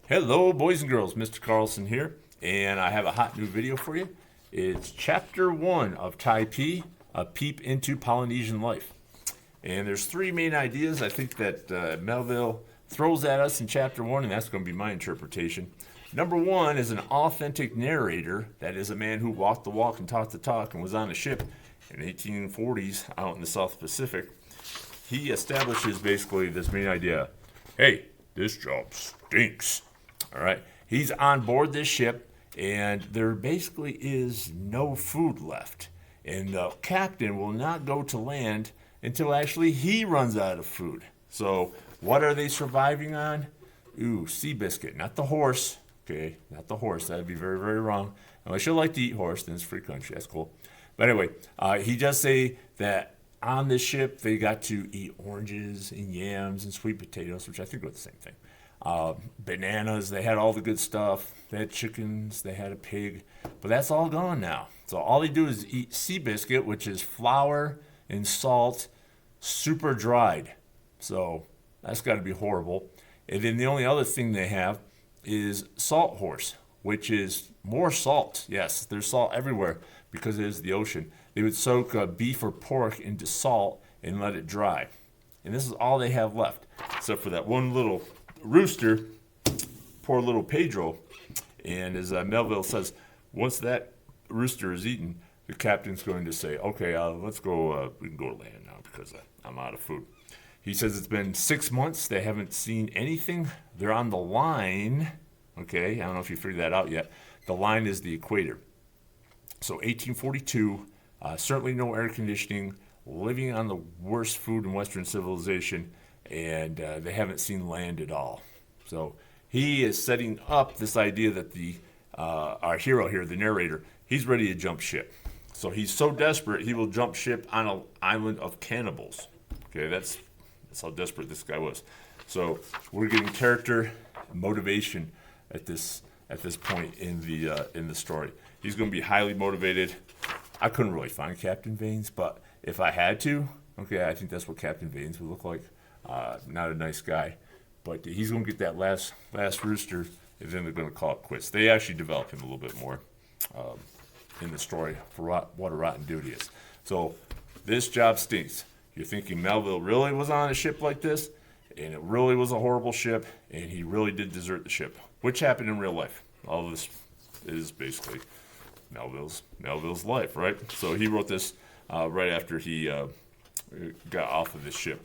Hello, boys and girls. Mr. Carlson here, and I have a hot new video for you. It's Chapter 1 of Typee, A Peep into Polynesian Life. And there's three main ideas I think that Melville throws at us in Chapter 1, and that's going to be my interpretation. Number one is an authentic narrator, that is a man who walked the walk and talked the talk and was on a ship in the 1840s out in the South Pacific. He establishes basically this main idea: hey, this job stinks. All right, he's on board this ship, and there basically is no food left. And the captain will not go to land until actually he runs out of food. So what are they surviving on? Ooh, sea biscuit, not the horse. Okay, not the horse. That'd be very, very wrong. Unless you like to eat horse, then it's free country. That's cool. But anyway, he does say that on this ship they got to eat oranges and yams and sweet potatoes, which I think are the same thing. Bananas, they had all the good stuff. They had chickens, they had a pig, but that's all gone now. So all they do is eat sea biscuit, which is flour and salt, super dried. So that's got to be horrible. And then the only other thing they have is salt horse, which is more salt. Yes, there's salt everywhere because it is the ocean. They would soak beef or pork into salt and let it dry. And this is all they have left, except for that one little rooster, poor little Pedro. And as Melville says, once that rooster is eaten, the captain's going to say, okay, let's go, we can go to land now because I'm out of food. He says it's been 6 months. They haven't seen anything. They're on the line. Okay, I don't know if you figured that out yet. The line is the equator. So 1842, certainly no air conditioning, living on the worst food in Western civilization, and they haven't seen land at all. So he is setting up this idea that our hero here, the narrator, he's ready to jump ship. So he's so desperate, he will jump ship on an island of cannibals. Okay, that's how desperate this guy was. So we're getting character motivation at this point in the story. He's going to be highly motivated. I couldn't really find Captain Vanes, but if I had to, okay, I think that's what Captain Vanes would look like. Not a nice guy, but he's going to get that last rooster, and then they're going to call it quits. They actually develop him a little bit more in the story for what a rotten dude he is. So this job stinks. You're thinking Melville really was on a ship like this, and it really was a horrible ship, and he really did desert the ship, which happened in real life. All of this is basically Melville's life, right? So he wrote this right after he got off of this ship.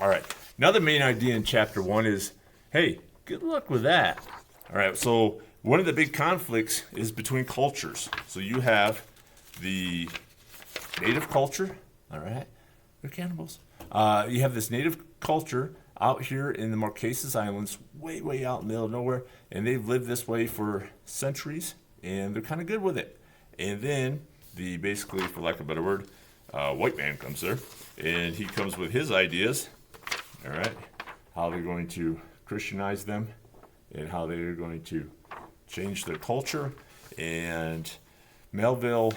All right, another main idea in Chapter 1 is, hey, good luck with that. All right, so one of the big conflicts is between cultures. So you have the native culture, all right? They're cannibals. You have this native culture out here in the Marquesas Islands, way, way out in the middle of nowhere, and they've lived this way for centuries, and they're kind of good with it. And then basically, for lack of a better word, white man comes there, and he comes with his ideas, all right, how they're going to Christianize them and how they're going to change their culture. And Melville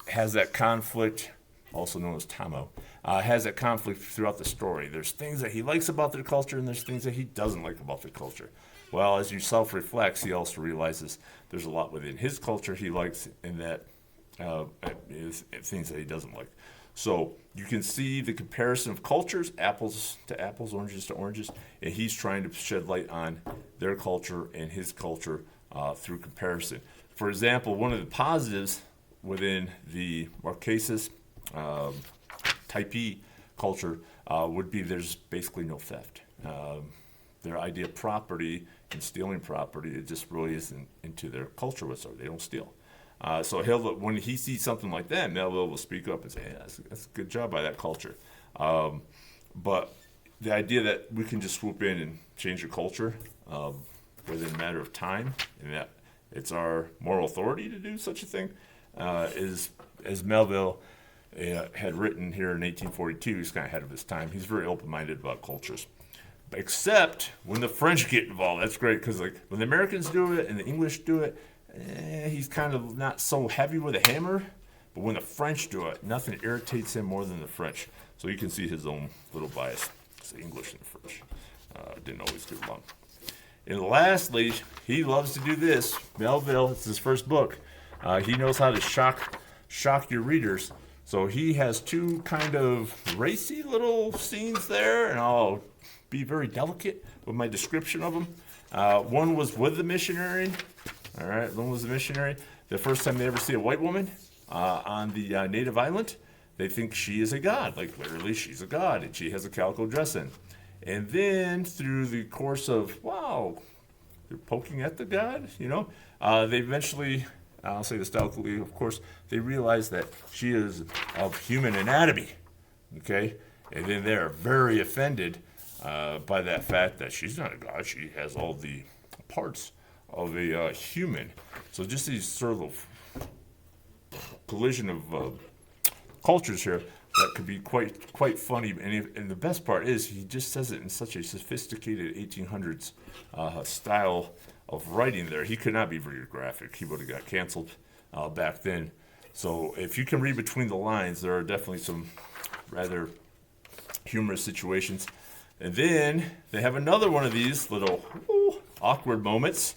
has that conflict, also known as Tomo, has that conflict throughout the story. There's things that he likes about their culture, and there's things that he doesn't like about their culture. Well, as he self-reflects, he also realizes there's a lot within his culture he likes, and that is things that he doesn't like. So you can see the comparison of cultures, apples to apples, oranges to oranges, and he's trying to shed light on their culture and his culture through comparison. For example, one of the positives within the Marquesas Typee culture would be there's basically no theft. Their idea of property and stealing property, it just really isn't into their culture whatsoever. They don't steal. So when he sees something like that, Melville will speak up and say, hey, that's a good job by that culture. But the idea that we can just swoop in and change a culture within a matter of time, and that it's our moral authority to do such a thing, is, as Melville had written here in 1842, he's kind of ahead of his time. He's very open-minded about cultures. Except when the French get involved. That's great, because like when the Americans do it and the English do it, he's kind of not so heavy with a hammer. But when the French do it, nothing irritates him more than the French. So you can see his own little bias. It's the English and the French didn't always get along. And lastly, he loves to do this. Melville, it's his first book. He knows how to shock your readers. So he has two kind of racy little scenes there, and I'll be very delicate with my description of them. One was with the missionary. All right, one was the missionary. The first time they ever see a white woman on the native island, they think she is a god. Like, literally, she's a god, and she has a calico dress in. And then through the course of, wow, they're poking at the god, they eventually, I'll say this delicately, of course, they realize that she is of human anatomy, okay? And then they're very offended by that fact that she's not a god. She has all the parts of a human. So just these sort of collision of cultures here that could be quite funny. And the best part is he just says it in such a sophisticated 1800s style of writing there. He could not be very graphic. He would have got canceled back then. So if you can read between the lines, there are definitely some rather humorous situations. And then they have another one of these little awkward moments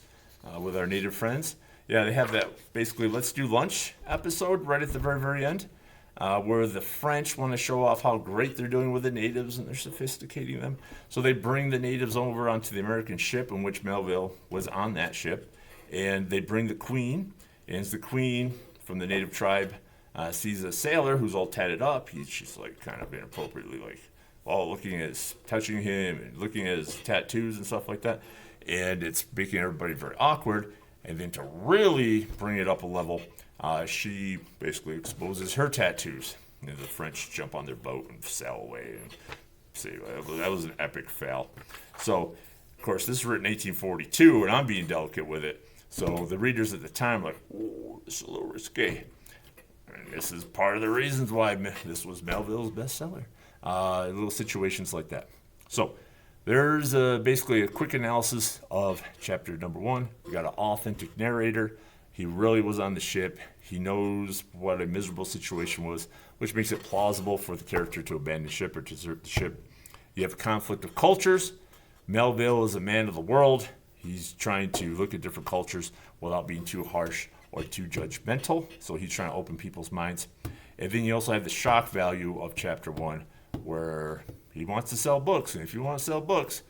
with our native friends. Yeah, they have that basically let's do lunch episode right at the very, very end. Where the French want to show off how great they're doing with the natives and they're sophisticating them. So they bring the natives over onto the American ship in which Melville was on that ship. And they bring the queen. And as the queen from the native tribe sees a sailor who's all tatted up, she's like kind of inappropriately like, looking at touching him and looking at his tattoos and stuff like that. And it's making everybody very awkward. And then to really bring it up a level, she basically exposes her tattoos. And the French jump on their boat and sail away and say, that was an epic fail. So, of course, this is written in 1842, and I'm being delicate with it. So the readers at the time are like, oh, this is a little risque. And this is part of the reasons why this was Melville's bestseller. Little situations like that. So there's basically a quick analysis of chapter number 1. We got an authentic narrator. He really was on the ship. He knows what a miserable situation was, which makes it plausible for the character to abandon the ship or to desert the ship. You have a conflict of cultures. Melville is a man of the world. He's trying to look at different cultures without being too harsh or too judgmental. So he's trying to open people's minds. And then you also have the shock value of chapter 1, where he wants to sell books. And if you want to sell books,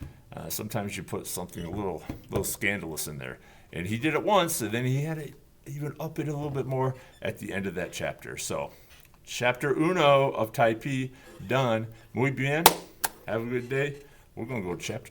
sometimes you put something a little scandalous in there. And he did it once, and then he had to even up it a little bit more at the end of that chapter. So, chapter uno of Typee, done. Muy bien. Have a good day. We're going to go to chapter